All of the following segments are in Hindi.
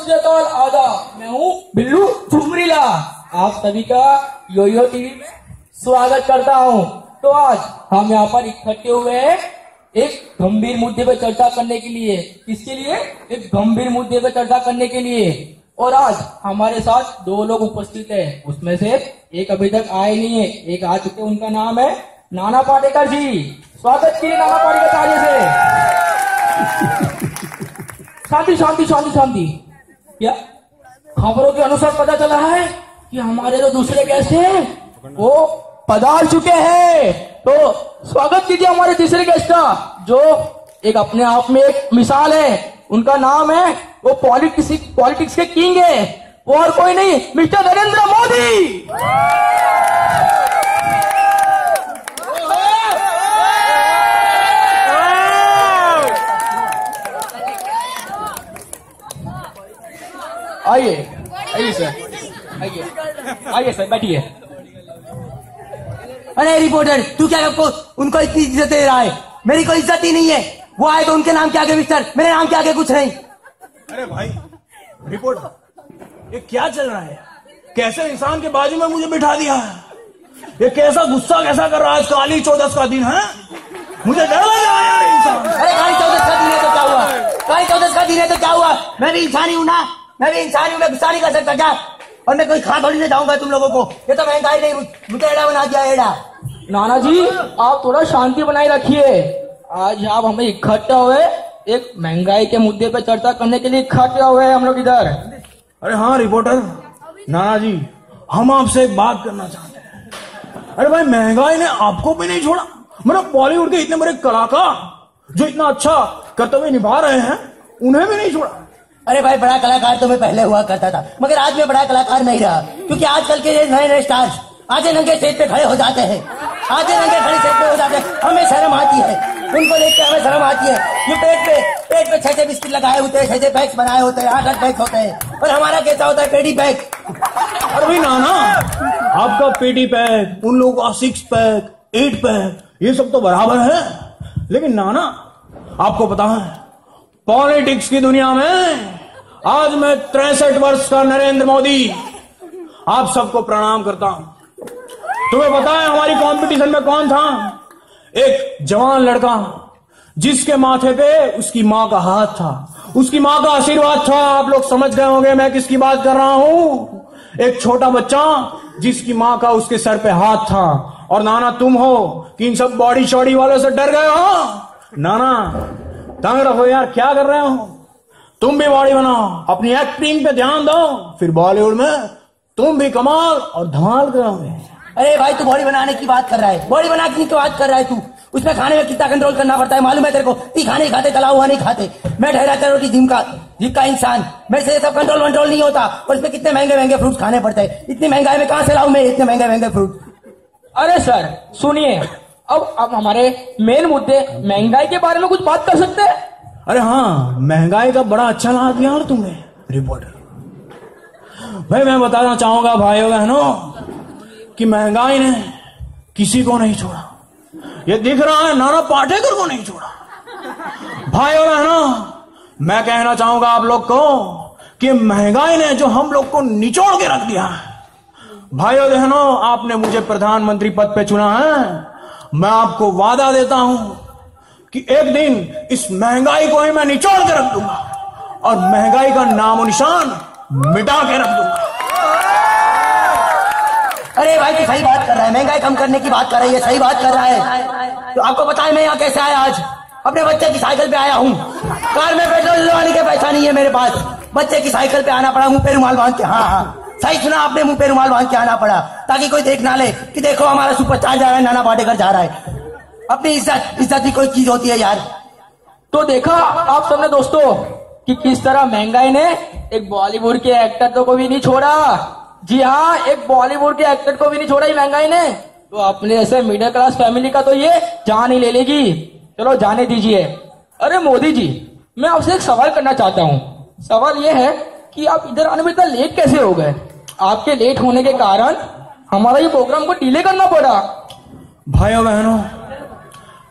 सत श्री अकाल, आदाब। मैं हूँ बिल्लू झुमरीला। आप सभी का योयो टीवी में स्वागत करता हूँ। तो आज हम यहाँ पर इकट्ठे हुए हैं एक गंभीर मुद्दे पर चर्चा करने के लिए। किसके लिए? एक गंभीर मुद्दे पर चर्चा करने के लिए। और आज हमारे साथ दो लोग उपस्थित हैं, उसमें से एक अभी तक आए नहीं है, एक आ चुके। उनका नाम है नाना पाटेकर जी। स्वागत कीजिए नाना पाटेकर ताली से। शांति शांति शांति शांति। क्या खबरों के अनुसार पता चला है कि हमारे जो दूसरे गेस्ट हैं वो पधार चुके हैं। तो स्वागत कीजिए हमारे तीसरे गेस्ट का, जो एक अपने आप में एक मिसाल है। उनका नाम है, वो पॉलिटिक्स के किंग है, वो और कोई नहीं, मिस्टर नरेंद्र मोदी। आइए आइए सर, आइए आइए सर, बैठिए। अरे रिपोर्टर, तू क्या उनको इतनी इज्जत दे रहा है? मेरी कोई इज्जत ही नहीं है। वो आए तो उनके नाम के आगे मिस्टर, मेरे नाम के आगे कुछ नहीं। अरे भाई रिपोर्टर, ये क्या चल रहा है? कैसे इंसान के बाजू में मुझे बिठा दिया है? ये कैसा गुस्सा कैसा कर रहा है? काली चौदस का दिन है, मुझे डर लग रहा है यार इंसान। अरे काली चौदस का दिन है तो क्या हुआ? काली चौदस का दिन है तो क्या हुआ? मैं भी इंसान ही हूँ ना, मैं भी इंसान हूँ। मैं गुस्सा नहीं कर सकता क्या? और मैं कोई खा थोड़ी नहीं जाऊंगा तुम लोगों को। ये तो महंगाई नहीं, मुझे एड़ा बना दिया, एड़ा। नाना जी, आप थोड़ा शांति बनाए रखिए। आज आप हमें इकट्ठा हुए एक महंगाई के मुद्दे पर चर्चा करने के लिए इकट्ठे हुए हैं हम लोग इधर। अरे हाँ रिपोर्टर, नाना जी, हम आपसे एक बात करना चाहते हैं। अरे भाई, महंगाई ने आपको भी नहीं छोड़ा। मतलब बॉलीवुड के इतने बड़े कलाकार जो इतना अच्छा कर्तव्य निभा रहे हैं, उन्हें भी नहीं छोड़ा। अरे भाई, बड़ा कलाकार तो मैं पहले हुआ करता था, मगर आज मैं बड़ा कलाकार नहीं रहा, क्योंकि आजकल के नए नए स्टार्स आधे नंगे स्टेज पे खड़े हो जाते हैं, आधे नंगे खड़े स्टेज पे हो जाते हैं। हमें शर्म आती है, उनको देख के हमें शर्म आती है। ये पेट पे 6 बिस्किट लगाए होते हैं, 6 पैक्स बनाए होते हैं, 8 पैक्स होते हैं, और हमारा कैसा होता है? पेटी पैक। अरे भाई नाना, आपका पेटी पैक, उन लोगों का 6 पैक, 8 पैक, ये सब तो बराबर है। लेकिन नाना, आपको पता है पॉलिटिक्स की दुनिया में आज मैं 63 वर्ष का नरेंद्र मोदी आप सबको प्रणाम करता हूं। तुम्हें पता है हमारी कंपटीशन में कौन था? एक जवान लड़का जिसके माथे पे उसकी मां का हाथ था, उसकी मां का आशीर्वाद था। आप लोग समझ गए होंगे मैं किसकी बात कर रहा हूं। एक छोटा बच्चा जिसकी मां का उसके सर पे हाथ था। और नाना, तुम हो कि इन सब बॉडी शॉडी वालों से डर गए हो। नाना तंग रखो यार, क्या कर रहे हो? तुम भी बॉडी बनाओ, अपनी एक्टिंग पे ध्यान दो, फिर बॉलीवुड में तुम भी कमाल और धमाल करोगे। अरे भाई, तू बॉडी बनाने की बात कर रहा है, बॉडी बनाने की तो बात कर रहा है तू। उसमें खाने में कितना कंट्रोल करना पड़ता है मालूम है तेरे को? तीखा नहीं खाते, तला हुआ नहीं खाते। मैं ठहरा कर रोटी जिम का इंसान, मेरे से सब कंट्रोल नहीं होता। और इसमें कितने महंगे महंगे फ्रूट खाने पड़ते हैं। इतनी महंगाई में कहां से लाऊं मैं इतने महंगे महंगे फ्रूट? अरे सर सुनिए, अब हमारे मेन मुद्दे महंगाई के बारे में कुछ बात कर सकते हैं? अरे हाँ, महंगाई का बड़ा अच्छा लाभ लिया और तुमने रिपोर्टर। भाई मैं बताना चाहूंगा भाइयों बहनों कि महंगाई ने किसी को नहीं छोड़ा। ये दिख रहा है नाना पाटेकर को नहीं छोड़ा। भाइयों बहनों, मैं कहना चाहूंगा आप लोग को कि महंगाई ने जो हम लोग को निचोड़ के रख दिया है। भाइयों बहनों, आपने मुझे प्रधानमंत्री पद पे चुना है। मैं आपको वादा देता हूं कि एक दिन इस महंगाई को ही मैं निचोड़ के रख दूंगा और महंगाई का नामो निशान मिटा के रख दूंगा। अरे भाई, तू सही बात कर रहा है, महंगाई कम करने की बात कर रही है, सही बात कर रहा है। तो आपको पता है मैं यहाँ कैसे आया? आज अपने बच्चे की साइकिल पे आया हूँ। कार में पेट्रोल डलवाने के पैसा नहीं है मेरे पास, बच्चे की साइकिल पे आना पड़ा, मुंह पे रुमाल बांध के। हाँ, सही सुना आपने, मुंह पे रुमाल बांध के आना पड़ा, ताकि कोई देख ना ले कि देखो हमारा सुपरस्टार जा रहा है, नाना पाटेकर जा रहा है। अपनी इज्जत भी कोई चीज होती है यार। तो देखा आप सबने दोस्तों कि किस तरह महंगाई ने एक बॉलीवुड के एक्टर को भी नहीं छोड़ा। जी हाँ, एक बॉलीवुड के एक्टर को भी नहीं छोड़ा ही महंगाई ने। तो अपने जैसे मिडिल क्लास फैमिली का तो ये जान ही ले लेगी। चलो जाने दीजिए। अरे मोदी जी, मैं आपसे एक सवाल करना चाहता हूँ। सवाल ये है कि आप इधर आने में इतना लेट कैसे हो गए? आपके लेट होने के कारण हमारा ये प्रोग्राम को डिले करना पड़ा। भाइयों बहनों,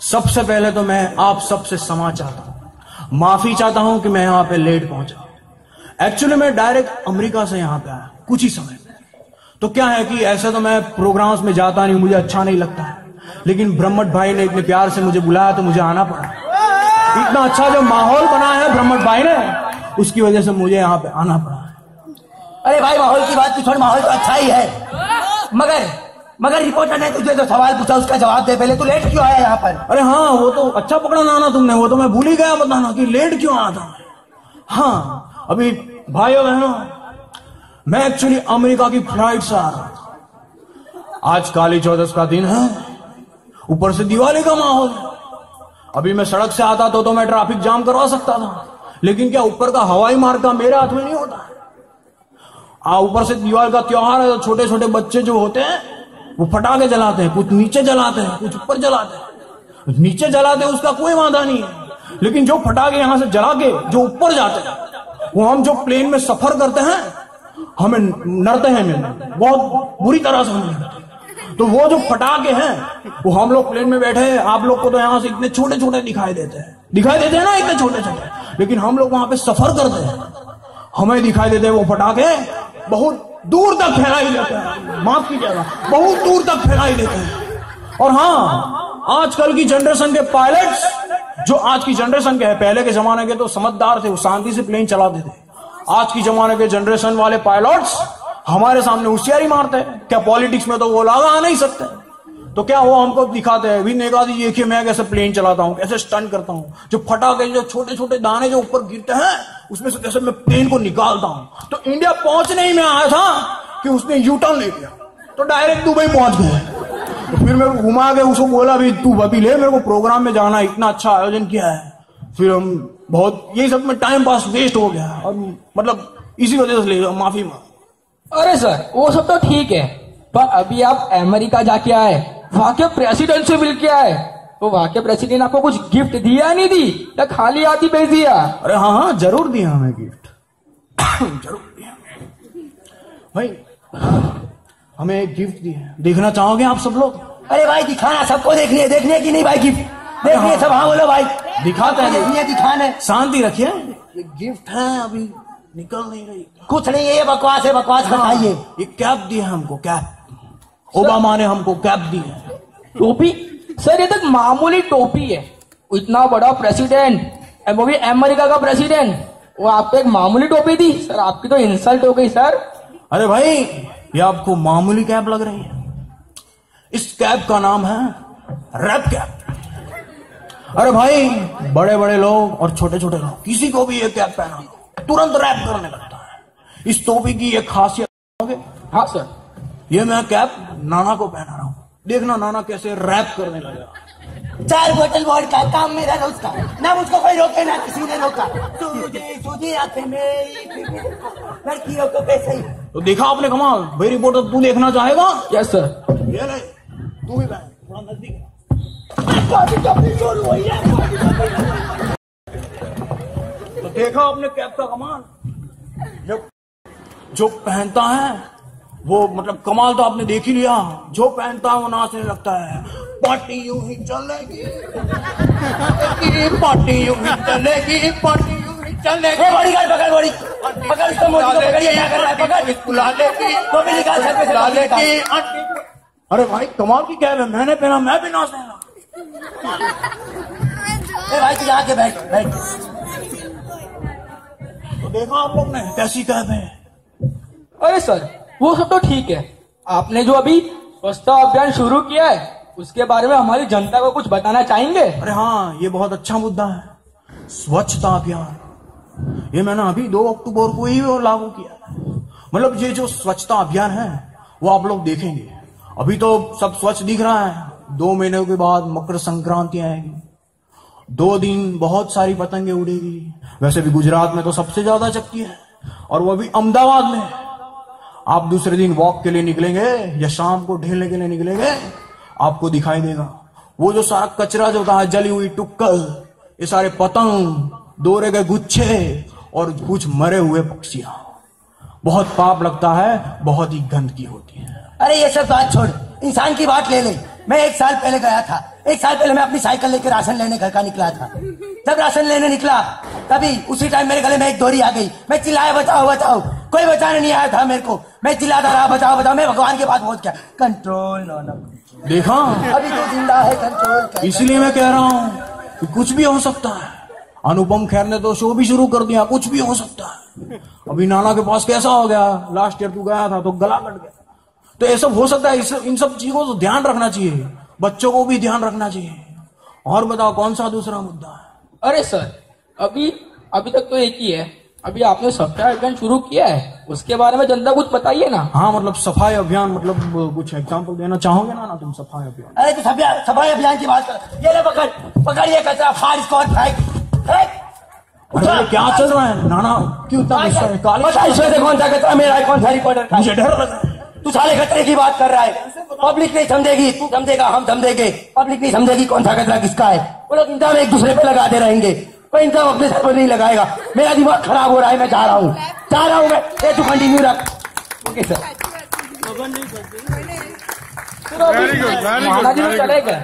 सबसे पहले तो मैं आप सबसे क्षमा चाहता हूं, माफी चाहता हूं कि मैं यहां पे लेट पहुंचा। एक्चुअली मैं डायरेक्ट अमेरिका से यहाँ पे आया कुछ ही समय में। तो क्या है कि ऐसे तो मैं प्रोग्राम्स में जाता नहीं, मुझे अच्छा नहीं लगता है, लेकिन ब्रह्मट भाई ने इतने प्यार से मुझे बुलाया तो मुझे आना पड़ा। इतना अच्छा जो माहौल बना है ब्रह्मट भाई ने, उसकी वजह से मुझे यहाँ पे आना पड़ा। अरे भाई माहौल की बात की छोड़, माहौल तो अच्छा ही है, मगर रिपोर्टर ने तुझे जो सवाल पूछा उसका जवाब दे पहले। तू लेट क्यों आया यहाँ पर? अरे हाँ, वो तो अच्छा पकड़ा नाना तुमने, वो तो मैं भूल ही गया बताना कि लेट क्यों आया था। हाँ अभी भाइयों बहनों, मैं एक्चुअली अमेरिका की फ्लाइट से आ रहा था। आज काली चौदस का दिन है, ऊपर से दिवाली का माहौल है। अभी मैं सड़क से आता तो मैं ट्रैफिक जाम करवा सकता था, लेकिन क्या ऊपर का हवाई मार्ग का मेरे हाथ में नहीं होता। ऊपर से दिवाली का त्योहार है, तो छोटे छोटे बच्चे जो होते हैं वो पटाखे जलाते हैं, कुछ नीचे जलाते हैं, कुछ ऊपर जलाते हैं। नीचे जलाते हैं उसका कोई वादा नहीं है, लेकिन जो पटाखे यहां से जला के जो ऊपर जाते हैं, वो हम जो प्लेन में सफर करते हैं हमें नड़ते हैं, मिलने बहुत बुरी तरह से हमें। तो वो जो पटाखे हैं वो हम लोग प्लेन में बैठे हैं, आप लोग को तो यहां से इतने छोटे छोटे दिखाई देते हैं ना, इतने छोटे छोटे, लेकिन हम लोग वहां पे सफर करते हैं, हमें दिखाई देते हैं वो पटाखे बहुत दूर तक फैलाई देते हैं। माफ कीजिएगा, बहुत दूर तक फैलाई देते हैं। और हाँ, आजकल की जनरेशन के पायलट्स, जो आज की जनरेशन के हैं, पहले के जमाने के तो समझदार थे, वो शांति से प्लेन चलाते थे। आज की जमाने के जनरेशन वाले पायलट्स हमारे सामने होशियारी मारते हैं। क्या पॉलिटिक्स में तो वो लागा आ नहीं सकते, तो क्या वो हमको दिखाते हैं भी नेगा जी देखिए मैं कैसे प्लेन चलाता हूं, कैसे स्टंट करता हूं, जो फटाके जो छोटे छोटे दाने जो ऊपर गिरते हैं उसमें से कैसे मैं प्लेन को निकालता हूं। तो इंडिया पहुंचने ही में आया था कि उसने यू टर्न ले लिया, तो डायरेक्ट दुबई पहुंच गए। तो फिर मेरे को घुमा के उसको बोला भी तू अभी ले, मेरे को प्रोग्राम में जाना, इतना अच्छा आयोजन किया है। फिर हम बहुत यही सब में टाइम पास वेस्ट हो गया, और मतलब इसी वजह से ले माफी मांग। अरे सर वो सब तो ठीक है, पर अभी आप अमेरिका जाके आए, वहां के प्रेसिडेंट से मिल के आए, तो वहां के प्रेसिडेंट आपको कुछ गिफ्ट दिया नहीं दी या खाली हाथ ही भेज दिया? अरे हाँ हाँ जरूर दिया हमें गिफ्ट जरूर दिया भाई, हमें एक गिफ्ट दिया। देखना चाहोगे आप सब लोग? अरे भाई दिखाना, सबको देखनी है कि नहीं भाई? गिफ्ट देखनी है सब? हाँ बोलो भाई, दिखाते हैं, देखनी है, दिखाने। शांति रखिए, ये गिफ्ट है, अभी निकल नहीं रही। कुछ नहीं है, ये बकवास है, बकवास बताइए। ये कैप दी है हमको, कैप, ओबामा ने हमको कैप दी है। टोपी? सर ये तो मामूली टोपी है, इतना बड़ा प्रेसिडेंट, वो भी अमेरिका का प्रेसिडेंट, वो आपको एक मामूली टोपी दी? सर आपकी तो इंसल्ट हो गई सर। अरे भाई ये आपको मामूली कैप लग रही है, इस कैप का नाम है रैप कैप। अरे भाई बड़े बड़े लोग और छोटे छोटे लोग, किसी को भी ये कैप पहना तुरंत रैप करने लगता है। इस टोपी की एक खासियत, हाँ सर, ये मैं कैप नाना को पहना रहा हूं, देखना नाना कैसे रैप करने लगा। 4 बोतल वोडका काम मेरा रोज का, ना मुझको कोई रोके ना किसी ने रोका। सूझी आंखें मेरी लड़कियों को कैसे ही। तो देखा आपने कमाल। भाई रिपोर्टर तू देखना चाहेगा? Yes sir. ये ले, तू भी पहन, थोड़ा नजदीक। तो देखा आपने कैप का कमाल, जो पहनता है वो मतलब कमाल तो आपने देख ही लिया, जो पहनता है वो नाचने लगता है। पार्टी यूं ही चलेगी, पार्टी यूं ही चलेगी, पार्टी यूं ही चलेगी। बड़ी गाड़ी पकड़, बड़ी पकड़ इसको, मोदी को पकड़, ये क्या कर रहा है? पकड़, बुला लेगी, तो भी निकाल सकते, बुला लेगी। अरे भाई कमाल की कैप है, मैंने पहना, मैं भी नाचने लगा। भाई तू जाके बैठ बैठ। तो देखा आप लोग ने कैसी कैप है। अरे सर वो सब तो ठीक है, आपने जो अभी स्वच्छता अभियान शुरू किया है उसके बारे में हमारी जनता को कुछ बताना चाहेंगे? अरे हाँ, ये बहुत अच्छा मुद्दा है, स्वच्छता अभियान। ये मैंने अभी 2 अक्टूबर को ही लागू किया। मतलब ये जो स्वच्छता अभियान है वो आप लोग देखेंगे, अभी तो सब स्वच्छ दिख रहा है, 2 महीने के बाद मकर संक्रांति आएगी, 2 दिन बहुत सारी पतंगे उड़ेगी। वैसे भी गुजरात में तो सबसे ज्यादा चकती है, और वो भी अहमदाबाद में। आप दूसरे दिन वॉक के लिए निकलेंगे या शाम को ढेलने के लिए निकलेंगे, आपको दिखाई देगा वो जो सारा कचरा जो था, जली हुई टुक्कल, ये सारे पतंग, दौरे के गुच्छे और कुछ मरे हुए पक्षियां। बहुत पाप लगता है, बहुत ही गंदगी होती है। अरे ये सब बात छोड़, इंसान की बात ले ले। मैं 1 साल पहले गया था, 1 साल पहले मैं अपनी साइकिल लेकर राशन लेने घर का निकला था। जब राशन लेने निकला तभी उसी टाइम मेरे गले में एक डोरी आ गई। मैं चिल्लाया बचाओ बचाओ, कोई बचाने नहीं आया था मेरे को। मैं चिल्लाता रहा बचाओ बचाओ। मैं भगवान के पास पहुंच गया। कंट्रोल नो देखा, अभी तो जिंदा है कंट्रोल। इसलिए मैं कह रहा हूं कि कुछ भी हो सकता है। अनुपम खेर ने तो शो भी शुरू कर दिया, कुछ भी हो सकता है। अभी नाना के पास कैसा हो गया, लास्ट ईयर तू गया था तो गला कट गया। तो ये सब हो सकता है। इन सब चीजों को तो ध्यान रखना चाहिए, बच्चों को भी ध्यान रखना चाहिए। और बताओ कौन सा दूसरा मुद्दा है? अरे सर, अभी तक तो एक ही है। अभी आपने सफाई अभियान शुरू किया है, उसके बारे में जनता कुछ बताइए ना। हाँ, मतलब सफाई अभियान, मतलब कुछ एग्जाम्पल देना चाहोगे ना तुम सफाई अभियान? अरे तो सफाई अभियान की बात कर। ये ले पकड़ ये कचरा फाड़ इसको और फेंक। अरे क्या चल रहा है नाना, क्यों इतना गुस्सा है? बता इसमें से कौन सा कचरा मेरा है, कौन सा रिपोर्टर का? मुझे डर लग रहा है। तू साले कचरे की बात कर रहा है। पब्लिक नहीं समझेगी, तू समझेगा, हम समझेंगे। पब्लिक नहीं समझेगी कौन सा कचरा किसका है। वो लोग इंतजाम एक दूसरे पे लगाते रहेंगे, कोई इंतजाम अपने सर पर नहीं लगाएगा। मेरा दिमाग खराब हो रहा है, मैं जा रहा हूँ मैं। ये तू कंटिन्यू रख। Okay sir. महाराज जी तो चले गए,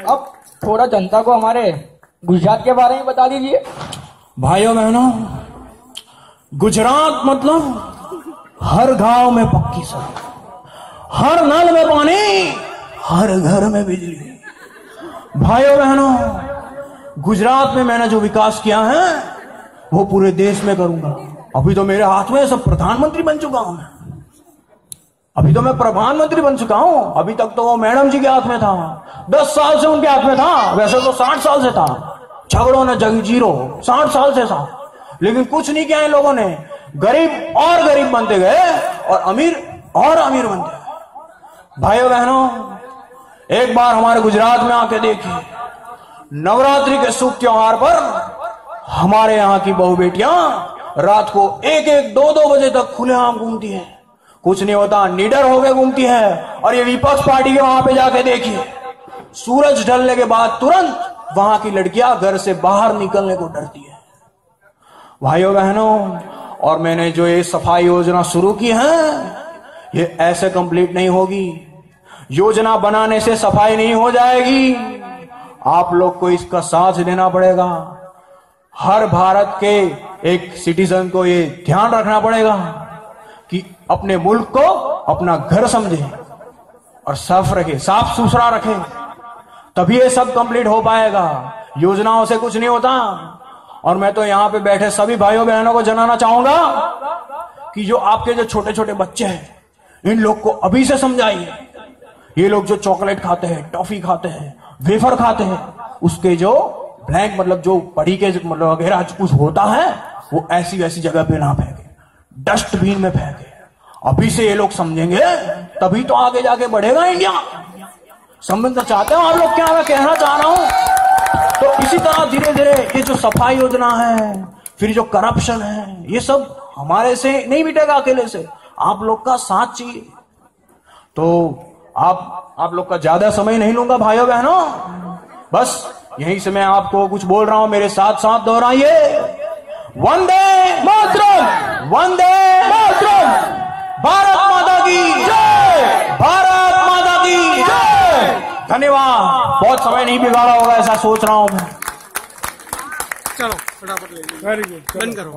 अब थोड़ा जनता को हमारे गुजरात के बारे में बता दीजिए। भाइयों बहनों, गुजरात मतलब हर गांव में पक्की सड़क, हर नल में पानी, हर घर में बिजली। भाइयों बहनों, गुजरात में मैंने जो विकास किया है वो पूरे देश में करूंगा। अभी तो मेरे हाथ में सब प्रधानमंत्री बन चुका हूं मैं। अभी तो मैं प्रधानमंत्री बन चुका हूं। अभी तक तो वो मैडम जी के हाथ में था, 10 साल से उनके हाथ में था। वैसे तो 60 साल से था, झगड़ों ने जग जीरो 60 साल से था। लेकिन कुछ नहीं किया इन लोगों ने। गरीब और गरीब बनते गए और अमीर और अमीर बनते गए। भाइयों बहनों, एक बार हमारे गुजरात में आके देखिए, नवरात्रि के शुभ त्योहार पर हमारे यहाँ की बहु बेटियां रात को 1-1, 2-2 बजे तक खुलेआम घूमती हैं। कुछ नहीं होता, निडर होकर घूमती है। और ये विपक्ष पार्टी के वहां पे जाके देखिए, सूरज ढलने के बाद तुरंत वहां की लड़कियां घर से बाहर निकलने को डरती है। भाइयों बहनों, और मैंने जो ये सफाई योजना शुरू की है, ये ऐसे कंप्लीट नहीं होगी। योजना बनाने से सफाई नहीं हो जाएगी, आप लोग को इसका साथ देना पड़ेगा। हर भारत के एक सिटीजन को ये ध्यान रखना पड़ेगा कि अपने मुल्क को अपना घर समझे और साफ रखे, साफ सुथरा रखे, तभी ये सब कंप्लीट हो पाएगा। योजनाओं से कुछ नहीं होता। और मैं तो यहां पे बैठे सभी भाइयों बहनों को जनाना चाहूंगा कि जो आपके जो छोटे छोटे बच्चे हैं, इन लोग को अभी से समझाइए। ये लोग जो चॉकलेट खाते हैं, टॉफी खाते हैं, वेफर खाते हैं, उसके जो ब्लैंक मतलब जो पड़ी के मतलब वगैरह कुछ होता है, वो ऐसी वैसी जगह पे ना फेंके, डस्टबिन में फेंके। अभी से ये लोग समझेंगे तभी तो आगे जाके बढ़ेगा इंडिया। समझना चाहते हो आप लोग क्या मैं कहना चाह रहा हूं? तो इसी तरह धीरे धीरे ये जो सफाई योजना है, फिर जो करप्शन है, ये सब हमारे से नहीं मिटेगा अकेले से, आप लोग का साथ चाहिए। तो आप लोग का ज्यादा समय नहीं लूंगा भाइयों बहनों, बस यहीं से मैं आपको कुछ बोल रहा हूं, मेरे साथ साथ दोहराइए, वंदे मातरम, वंदे मातरम, भारत माता की जय, भारत माता की जय। धन्यवाद। बहुत समय नहीं बिगाड़ा होगा ऐसा सोच रहा हूं मैं। चलो फटाफट ले लीजिए। वेरी गुड, बंद करो।